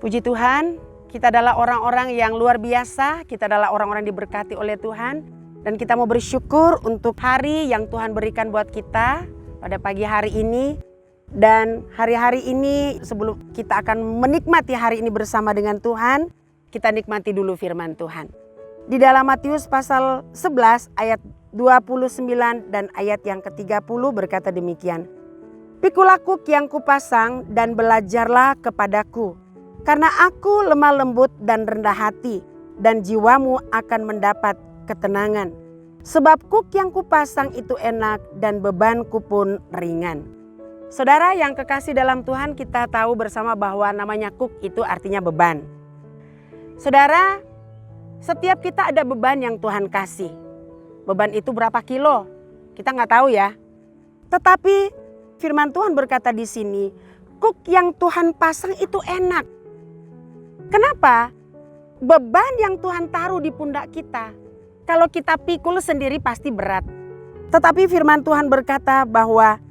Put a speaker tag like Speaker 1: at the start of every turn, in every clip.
Speaker 1: Puji Tuhan, kita adalah orang-orang yang luar biasa, kita adalah orang-orang diberkati oleh Tuhan. Dan kita mau bersyukur untuk hari yang Tuhan berikan buat kita pada pagi hari ini. Dan hari-hari ini sebelum kita akan menikmati hari ini bersama dengan Tuhan, kita nikmati dulu firman Tuhan. Di dalam Matius pasal 11 ayat 29 dan ayat yang ke-30 berkata demikian. Pikulah kuk yang kupasang dan belajarlah kepadaku. Karena aku lemah lembut dan rendah hati, dan jiwamu akan mendapat ketenangan. Sebab kuk yang kupasang itu enak dan bebanku pun ringan. Saudara yang kekasih dalam Tuhan, kita tahu bersama bahwa namanya kuk itu artinya beban. Saudara, setiap kita ada beban yang Tuhan kasih. Beban itu berapa kilo? Kita nggak tahu ya. Tetapi firman Tuhan berkata di sini, kuk yang Tuhan pasang itu enak. Kenapa? Beban yang Tuhan taruh di pundak kita, kalau kita pikul sendiri pasti berat. Tetapi firman Tuhan berkata bahwa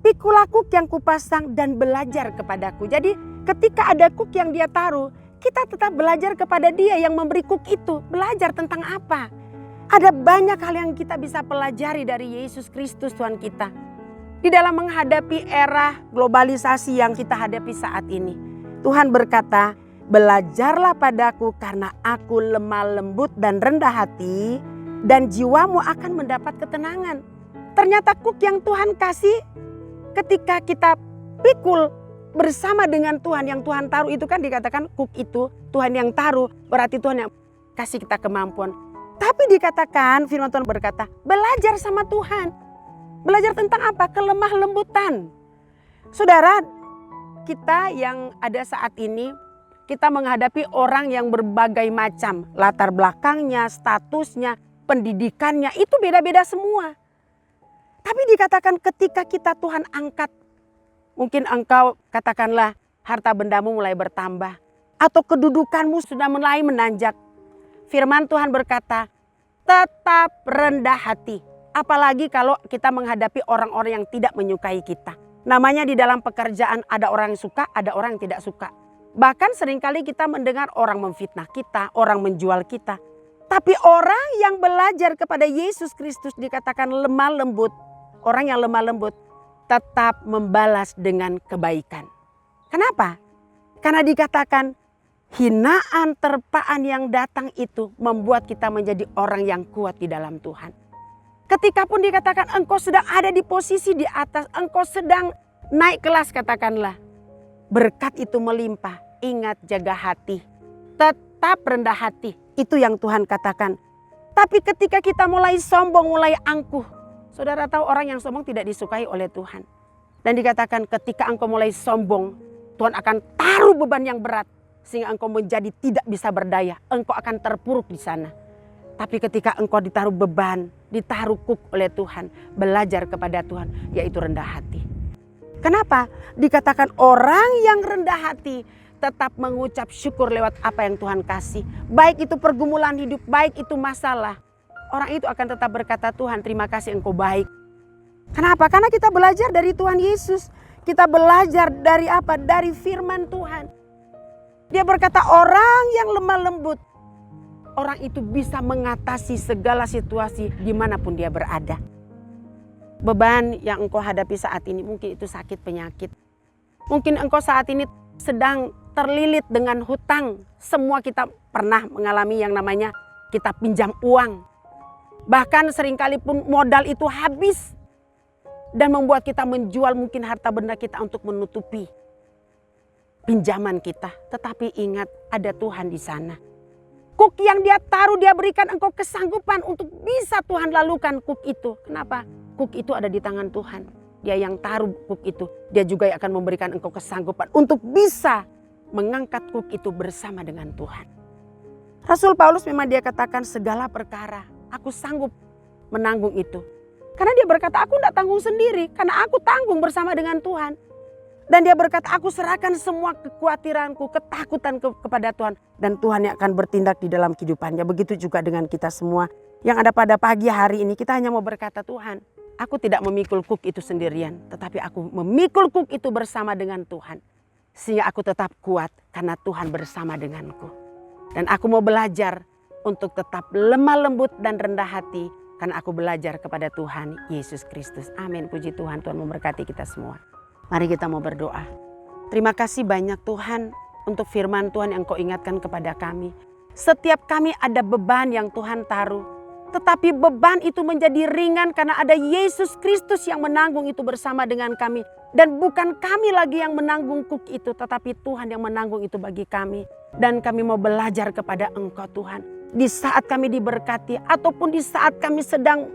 Speaker 1: pikulah kuk yang kupasang dan belajar kepadaku. Jadi ketika ada kuk yang dia taruh, kita tetap belajar kepada dia yang memberi kuk itu. Belajar tentang apa? Ada banyak hal yang kita bisa pelajari dari Yesus Kristus Tuhan kita. Di dalam menghadapi era globalisasi yang kita hadapi saat ini. Tuhan berkata, belajarlah padaku karena aku lemah lembut dan rendah hati, dan jiwamu akan mendapat ketenangan. Ternyata kuk yang Tuhan kasih ketika kita pikul bersama dengan Tuhan, yang Tuhan taruh itu kan dikatakan kuk itu Tuhan yang taruh, berarti Tuhan yang kasih kita kemampuan. Tapi dikatakan firman Tuhan berkata, belajar sama Tuhan. Belajar tentang apa? Kelemah lembutan. Saudara, kita yang ada saat ini, kita menghadapi orang yang berbagai macam. Latar belakangnya, statusnya, pendidikannya, itu beda-beda semua. Tapi dikatakan ketika kita Tuhan angkat, mungkin engkau katakanlah harta bendamu mulai bertambah. Atau kedudukanmu sudah mulai menanjak. Firman Tuhan berkata, tetap rendah hati. Apalagi kalau kita menghadapi orang-orang yang tidak menyukai kita. Namanya di dalam pekerjaan ada orang yang suka, ada orang yang tidak suka. Bahkan seringkali kita mendengar orang memfitnah kita, orang menjual kita. Tapi orang yang belajar kepada Yesus Kristus dikatakan lemah lembut. Orang yang lemah lembut tetap membalas dengan kebaikan. Kenapa? Karena dikatakan hinaan terpaan yang datang itu membuat kita menjadi orang yang kuat di dalam Tuhan. Ketika pun dikatakan engkau sedang ada di posisi di atas, engkau sedang naik kelas katakanlah. Berkat itu melimpah, ingat jaga hati, tetap rendah hati. Itu yang Tuhan katakan. Tapi ketika kita mulai sombong, mulai angkuh. Saudara tahu orang yang sombong tidak disukai oleh Tuhan. Dan dikatakan ketika engkau mulai sombong, Tuhan akan taruh beban yang berat. Sehingga engkau menjadi tidak bisa berdaya. Engkau akan terpuruk di sana. Tapi ketika engkau ditaruh beban, ditaruh kuk oleh Tuhan, belajar kepada Tuhan, yaitu rendah hati. Kenapa? Dikatakan orang yang rendah hati tetap mengucap syukur lewat apa yang Tuhan kasih. Baik itu pergumulan hidup, baik itu masalah. Orang itu akan tetap berkata, Tuhan terima kasih engkau baik. Kenapa? Karena kita belajar dari Tuhan Yesus. Kita belajar dari apa? Dari firman Tuhan. Dia berkata orang yang lemah lembut. Orang itu bisa mengatasi segala situasi dimanapun dia berada. Beban yang engkau hadapi saat ini mungkin itu sakit penyakit. Mungkin engkau saat ini sedang terlilit dengan hutang. Semua kita pernah mengalami yang namanya kita pinjam uang. Bahkan seringkali pun modal itu habis. Dan membuat kita menjual mungkin harta benda kita untuk menutupi pinjaman kita. Tetapi ingat ada Tuhan di sana. Kuk yang dia taruh, dia berikan engkau kesanggupan untuk bisa Tuhan lalukan kuk itu. Kenapa? Kuk itu ada di tangan Tuhan. Dia yang taruh kuk itu. Dia juga akan memberikan engkau kesanggupan untuk bisa mengangkat kuk itu bersama dengan Tuhan. Rasul Paulus memang dia katakan segala perkara. Aku sanggup menanggung itu. Karena dia berkata aku tidak tanggung sendiri. Karena aku tanggung bersama dengan Tuhan. Dan dia berkata aku serahkan semua kekhawatiranku, ketakutan kepada Tuhan. Dan Tuhan yang akan bertindak di dalam kehidupannya. Begitu juga dengan kita semua. Yang ada pada pagi hari ini kita hanya mau berkata Tuhan. Aku tidak memikul kuk itu sendirian. Tetapi aku memikul kuk itu bersama dengan Tuhan. sehingga aku tetap kuat karena Tuhan bersama denganku. Dan aku mau belajar untuk tetap lemah lembut dan rendah hati karena aku belajar kepada Tuhan Yesus Kristus. Amin. Puji Tuhan, Tuhan memberkati kita semua. Mari kita mau berdoa. Terima kasih banyak Tuhan untuk firman Tuhan yang Kau ingatkan kepada kami. Setiap kami ada beban yang Tuhan taruh. Tetapi beban itu menjadi ringan karena ada Yesus Kristus yang menanggung itu bersama dengan kami. Dan bukan kami lagi yang menanggung kuk itu, tetapi Tuhan yang menanggung itu bagi kami. Dan kami mau belajar kepada Engkau Tuhan. Di saat kami diberkati ataupun di saat kami sedang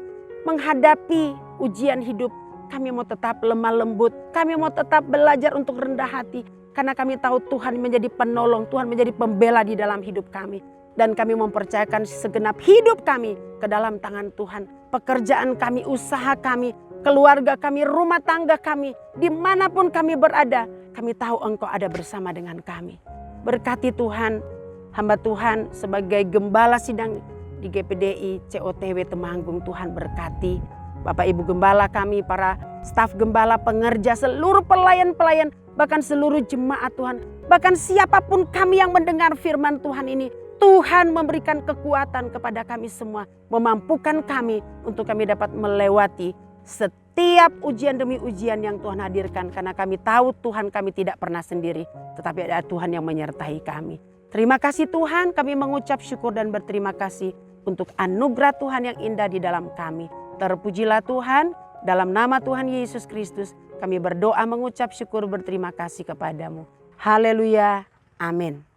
Speaker 1: menghadapi ujian hidup, kami mau tetap lemah lembut. Kami mau tetap belajar untuk rendah hati. Karena kami tahu Tuhan menjadi penolong, Tuhan menjadi pembela di dalam hidup kami. Dan kami mempercayakan segenap hidup kami ke dalam tangan Tuhan. Pekerjaan kami, usaha kami, keluarga kami, rumah tangga kami, dimanapun kami berada, kami tahu Engkau ada bersama dengan kami. Berkati Tuhan, hamba Tuhan sebagai gembala sidang di GPDI COTW Temanggung, Tuhan berkati. Bapak Ibu Gembala kami, para staf gembala, pengerja, seluruh pelayan-pelayan, bahkan seluruh jemaat Tuhan. Bahkan siapapun kami yang mendengar firman Tuhan ini, Tuhan memberikan kekuatan kepada kami semua. Memampukan kami untuk kami dapat melewati setiap ujian demi ujian yang Tuhan hadirkan. Karena kami tahu Tuhan kami tidak pernah sendiri, tetapi ada Tuhan yang menyertai kami. Terima kasih Tuhan, kami mengucap syukur dan berterima kasih untuk anugerah Tuhan yang indah di dalam kami. Terpujilah Tuhan, dalam nama Tuhan Yesus Kristus kami berdoa mengucap syukur berterima kasih kepadamu. Haleluya, amin.